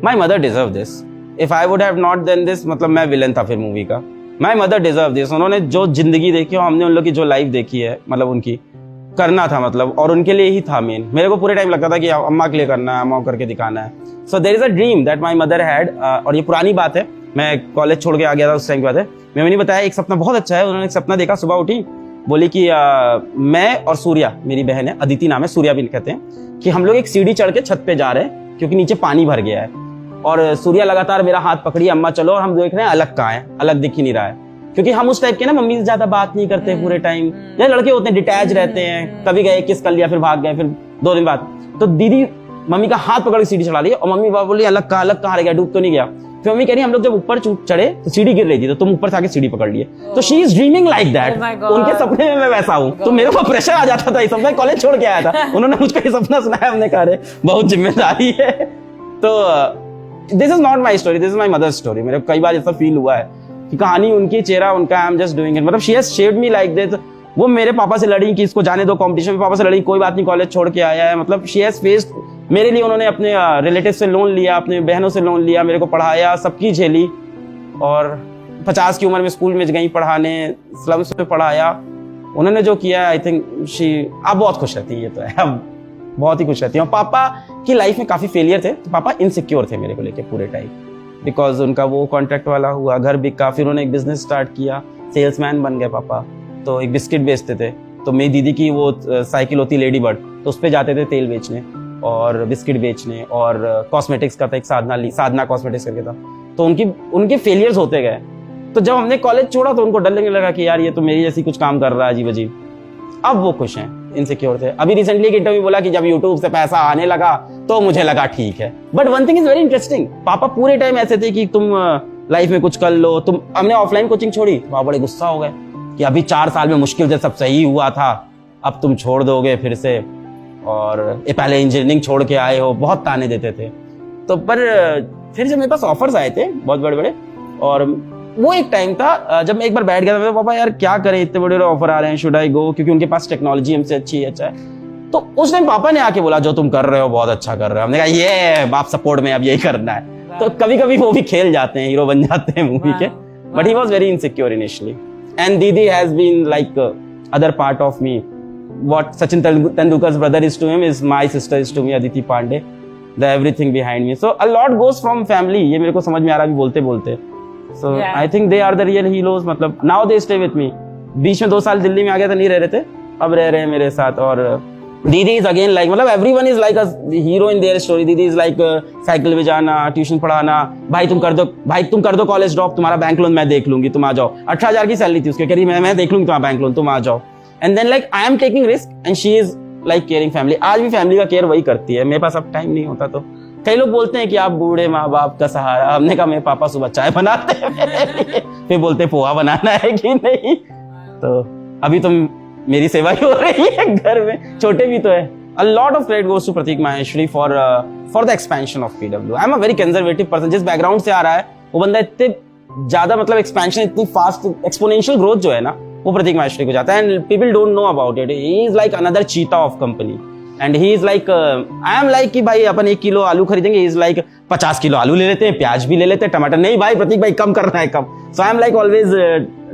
My mother deserve this, if I would have not done this, मतलब मैं villain था फिर मूवी का। माई मदर डिजर्व दिस, उन्होंने जो जिंदगी देखी और हमने उन लोग की जो लाइफ देखी है, मतलब उनकी करना था, मतलब और उनके लिए ही था मेन। मेरे को पूरे टाइम लगता था कि अम्मा के लिए करना है, अम्मा को करके दिखाना है। So there is a dream that my mother had, और ये पुरानी बात है, मैं कॉलेज छोड़ के आ गया था उस टाइम की बात है। मैंने नहीं बताया, एक सपना बहुत अच्छा है, उन्होंने एक सपना देखा, सुबह उठी बोली कि मैं और सूर्या, मेरी बहन है, अदिति नाम है, सूर्या भी कहते हैं, कि हम लोग एक सीढ़ी चढ़ के छत पे जा रहे हैं क्योंकि नीचे पानी भर गया है। और सूर्या लगातार मेरा हाथ पकड़ी, अम्मा चलो, और हम देख रहे हैं अलग कहाँ है, अलग दिख ही नहीं रहा है, क्योंकि हम उस टाइप के ना मम्मी से ज्यादा बात नहीं करते पूरे टाइम, या लड़के होते हैं डिटैच रहते हैं, कभी गए किस कर लिया फिर भाग गए, फिर 2 दिन बाद। तो दीदी मम्मी का हाथ पकड़ के सीढ़ी चढ़ा ली और मम्मी बाबा बोली अलग कहाँ रह गया, डूब तो नहीं गया। फिर मम्मी कह रही हम लोग जब ऊपर चढ़े तो सीढ़ी गिर रही थी, तो तुम ऊपर से आके सीढ़ी पकड़ लिए। तो she is dreaming like that, उनके सपने में मैं वैसा हूँ। तो मेरे को प्रेशर आ जाता था, इस सपना कॉलेज छोड़ के आया था, उन्होंने मुझको ये सपना सुनाया, हमने कहा रे बहुत जिम्मेदारी है। तो this is not my story, this is my mother's story. मेरे को कई बार ऐसा फील हुआ है कि कहानी उनकी, चेहरा उनका, I am just doing it, मतलब she has shaped me like this. वो मेरे पापा से लड़ी कि इसको जाने दो कॉम्पिटिशन में, पापा से लड़ी कोई बात नहीं कॉलेज छोड़ के आया है, मतलब शी हैज फेस्ड मेरे लिए। उन्होंने अपने रिलेटिव से लोन लिया, अपने बहनों से लोन लिया, मेरे को पढ़ाया, सबकी झेली, और 50 की उम्र में स्कूल में गई पढ़ाने, स्लम्स में पढ़ाया। उन्होंने जो किया, आई थिंक शी अब बहुत खुश रहती है, ये तो है, अब बहुत ही खुश रहती है। और पापा की लाइफ में काफी फेलियर थे, तो पापा इनसिक्योर थे मेरे को लेके पूरे टाइम, बिकॉज उनका वो कॉन्ट्रैक्ट वाला हुआ, घर बिका, फिर उन्होंने एक बिजनेस स्टार्ट किया, सेल्समैन बन गए पापा। तो एक बिस्किट बेचते थे, तो मेरी दीदी की वो साइकिल होती लेडी बर्ड, तो उस पर जाते थे तेल बेचने और बिस्किट बेचने, और कॉस्मेटिक्स का था एक साधना कॉस्मेटिक्स करके था। तो उनके फेलियर्स होते गए। तो जब हमने कॉलेज छोड़ा तो उनको डर लगने लगा कि यार ये तो मेरी जैसी कुछ काम कर रहा है अजीब अजीब। अब वो खुश हैं, इनसिक्योर थे। अभी रिसेंटली एक इंटरव्यू बोला कि जब यूट्यूब से पैसा आने लगा तो मुझे लगा ठीक है। But one thing is very interesting, पापा पूरे टाइम ऐसे थे कि तुम लाइफ में कुछ कर लो, तुम। हमने ऑफलाइन कोचिंग छोड़ी, पापा बड़े गुस्सा हो गए कि अभी 4 साल में मुश्किल से सब सही हुआ था, अब तुम छोड़ दोगे फिर से, और ये पहले इंजीनियरिंग छोड़ के आए हो, बहुत ताने देते थे। तो पर फिर जब मेरे पास ऑफर्स आए थे बहुत बड़े बड़े, और वो एक टाइम था जब मैं एक बार बैठ गया था, पापा यार क्या करें, इतने बड़े ऑफर आ रहे हैं, शुड आई गो, क्योंकि उनके पास टेक्नोलॉजी हमसे अच्छा है। तो उस टाइम पापा ने आके बोला जो तुम कर रहे हो बहुत अच्छा कर रहे हो। हमने कहा ये बाप सपोर्ट में, अब यही करना है। तो कभी कभी वो भी खेल जाते हैं, हीरो बन जाते हैं मूवी के। But he was very insecure initially, and दीदी has been like other part of me. What Sachin Tendulkar's brother is to him is my sister is to me, Aditi Pandey, the everything behind me. So a lot goes from family. ये मेरे को समझ में आ रहा है बोलते बोलते। So yeah. I think they are the real heroes. मतलब now they stay with me. बीच में 2 साल दिल्ली में आ गया था, नहीं रह रहे थे, अब रह रहे हैं मेरे साथ। और दीदी is again like, मतलब everyone is like a hero in their story. दीदी is like साइकिल पे जाना, ट्यूशन पढ़ाना, भाई तुम कर दो कॉलेज ड्रॉप, तुम्हारा बैंक लोन मैं देख लूंगी, तुम आ जाओ। 18,000 की सैलरी थी उसके, कह रही मैं देख लूंगी तुम्हारा बैंक लोन, तुम आ जाओ। And then like I am taking risk and she is like caring family. आज भी फैमिली का केयर वही करती है, मेरे पास अब टाइम नहीं होता। तो कई लोग बोलते हैं कि आप बूढ़े माँ बाप का सहारा, हमने कहा मेरे पापा सुबह चाय बनाते हैं मेरे लिए, फिर बोलते पोहा बनाना है कि नहीं। तो अभी तो मेरी सेवा ही हो रही है घर में, छोटे भी तो है। A lot of credit goes to Pratik Maheshwari for the expansion of PW. I am a very conservative person. जिस बैकग्राउंड से आ रहा है वो बंदा इतने ज्यादा, मतलब एक्सपेंशन इतनी फास्ट, एक्सपोनेंशियल ग्रोथ जो है ना, वो प्रतीक माहेश्वरी को जाता है। And people don't know about it. He is like another cheetah of company, and he is like, I am like कि भाई अपन 1 किलो आलू खरीदेंगे, ही इज लाइक 50 किलो आलू ले लेते हैं, प्याज भी ले लेते हैं, टमाटर नहीं भाई प्रतीक भाई कम करना है कम। So I am like always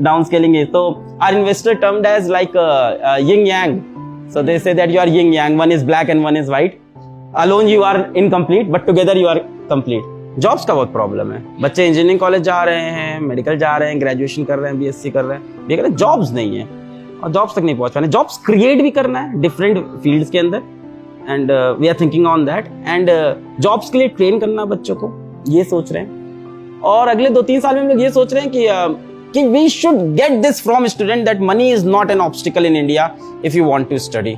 down scaling it. तो our investor termed as like yin yang, so they say that you are yin yang, one is black and one is white, alone you are incomplete but together you are complete. Jobs का बहुत problem है, बच्चे engineering college जा रहे हैं, medical जा रहे हैं, ग्रेजुएशन कर रहे हैं, बीएससी कर रहे हैं, लेकिन जॉब्स नहीं है, और जॉब्स तक नहीं पहुंच पाने। जॉब्स क्रिएट भी करना है डिफरेंट फील्ड्स के अंदर, and we are thinking on that. And jobs के लिए ट्रेन करना बच्चों को, ये सोच रहे हैं। और अगले 2-3 साल में हम लोग ये सोच रहे हैं कि we should get this from student that money is not an obstacle in India if you want to study,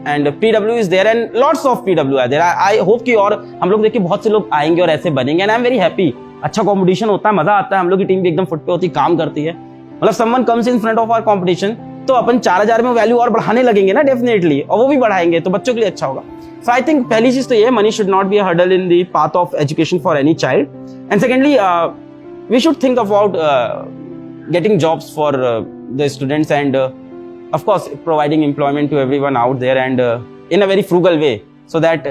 and PW is there and lots of PW are there. I hope कि और हम लोग देखिए बहुत से लोग आएंगे और ऐसे बनेंगे, and I'm very happy. अच्छा कंपटीशन होता है, मजा आता है, हम लोग की टीम भी एकदम फुट पे होती, काम करती है। मतलब someone comes in front of our competition, तो अपन 4,000 में वैल्यू और बढ़ाने लगेंगे ना डेफिनेटली, और वो भी बढ़ाएंगे तो बच्चों के लिए अच्छा होगा। So I think पहली चीज तो ये, money should not be a hurdle in the path of education for any child. And secondly, we should think about getting jobs for the students, and of course providing employment to everyone out there, and in a very frugal way, so that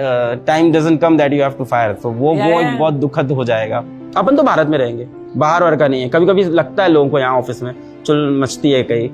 time doesn't come that you have to fire. So वो एक बहुत दुखद हो जाएगा। अपन तो भारत में रहेंगे, बाहर और का नहीं है। कभी कभी लगता है लोगों को यहाँ ऑफिस में चुल मस्ती है, कई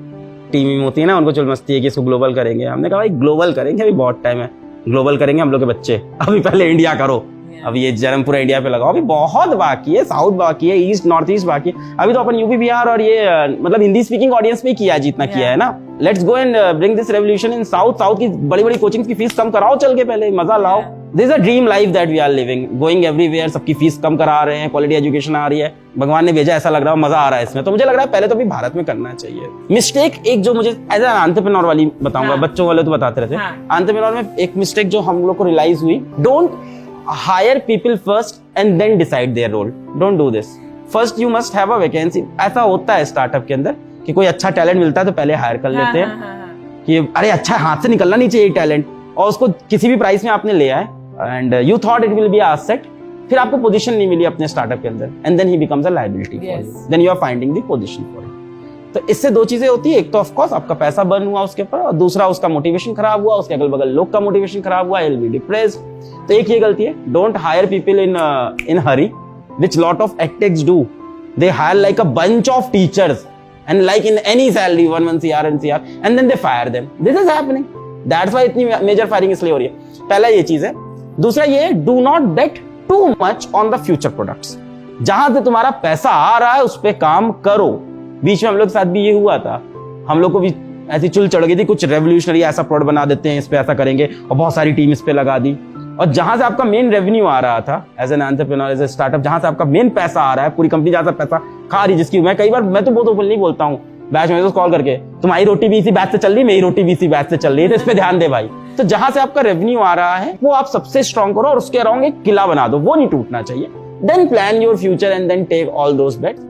टीम होती है ना, उनको चुल मस्ती है कि इसको ग्लोबल करेंगे। हमने कहा भाई ग्लोबल करेंगे, अभी बहुत टाइम है, ग्लोबल करेंगे हम लोग के बच्चे, अभी पहले इंडिया करो। अभी ये जन्म पूरा इंडिया पे लगाओ, अभी बहुत बाकी है, साउथ बाकी है, ईस्ट नॉर्थ ईस्ट बाकी है। अभी तो अपन यूपी बिहार और ये मतलब हिंदी स्पीकिंग ऑडियंस में किया जितना किया है ना। Let's go and bring this revolution in south. South की बड़ी बड़ी कोचिंग की फीस कम कराओ, चल के पहले मजा लाओ। This is a dream life that we are living, going everywhere, सबकी फीस कम करा रहे हैं, क्वालिटी एजुकेशन आ रही है, भगवान ने भेजा, ऐसा लग रहा है, मजा आ रहा है इसमें। तो मुझे लग रहा है पहले तो भी भारत में करना चाहिए। मिस्टेक एक जो मुझे एज एन एंटरप्रेन्योर वाली बताऊंगा, बच्चों वाले तो बताते रहते हैं, एंटरप्रेन्योर में एक मिस्टेक जो हम लोग को रियलाइज हुई, don't hire people first and then decide their role. Don't do this. First you must have a vacancy. ऐसा होता है स्टार्टअप के अंदर कि कोई अच्छा टैलेंट मिलता है तो पहले हायर कर लेते हैं कि अरे अच्छा हाथ से निकलना नहीं चाहिए टैलेंट, और उसको किसी भी प्राइस में आपने ले आए and you thought it will be asset, फिर आपको पोजीशन नहीं मिली अपने स्टार्टअप के अंदर and then he becomes a liability for you, then you are finding the position for it. तो इससे दो चीजें होती है, एक तो ऑफ कोर्स आपका पैसा बर्न हुआ उसके ऊपर, और दूसरा उसका मोटिवेशन खराब हुआ, उसके अगल बगल लोग का मोटिवेशन खराब हुआ, he'll be depressed। तो एक ये गलती है, don't hire people in Hari, which lot of edtechs do. They hire like a bunch of teachers and like in any salary 1 CR and then they fire them. This is happening. That's why इतनी major firing इसलिए हो रही है। पहला ये चीज है। दूसरा ये, do not bet too much on the future products. जहां से तुम्हारा पैसा आ रहा है उस पर काम करो। बीच में हम लोग के साथ भी ये हुआ था, हम लोग को भी ऐसी चुल चढ़ गई थी, कुछ रेवोल्यूशनरी ऐसा प्रोडक्ट बना देते हैं, इस पे ऐसा करेंगे, और बहुत सारी टीम इस पे लगा दी। और जहां से आपका मेन रेवेन्यू आ रहा था as an entrepreneur, as a startup, जहां से आपका मेन पैसा आ रहा है, पूरी कंपनी जहां से पैसा खा रही, जिसकी मैं कई बार मैं तो बहुत ओपनली बोलता हूँ बैच में तो कॉल करके, तुम्हारी रोटी भी इसी बैच से चल रही, मेरी रोटी भी इसी बैच से चल रही है, तो इस पे ध्यान दे भाई। तो जहां से आपका रेवेन्यू आ रहा है वो आप सबसे स्ट्रॉन्ग करो और उसके अराउंड एक किला बना दो, वो नहीं टूटना चाहिए। Then plan your future and then take all those bets.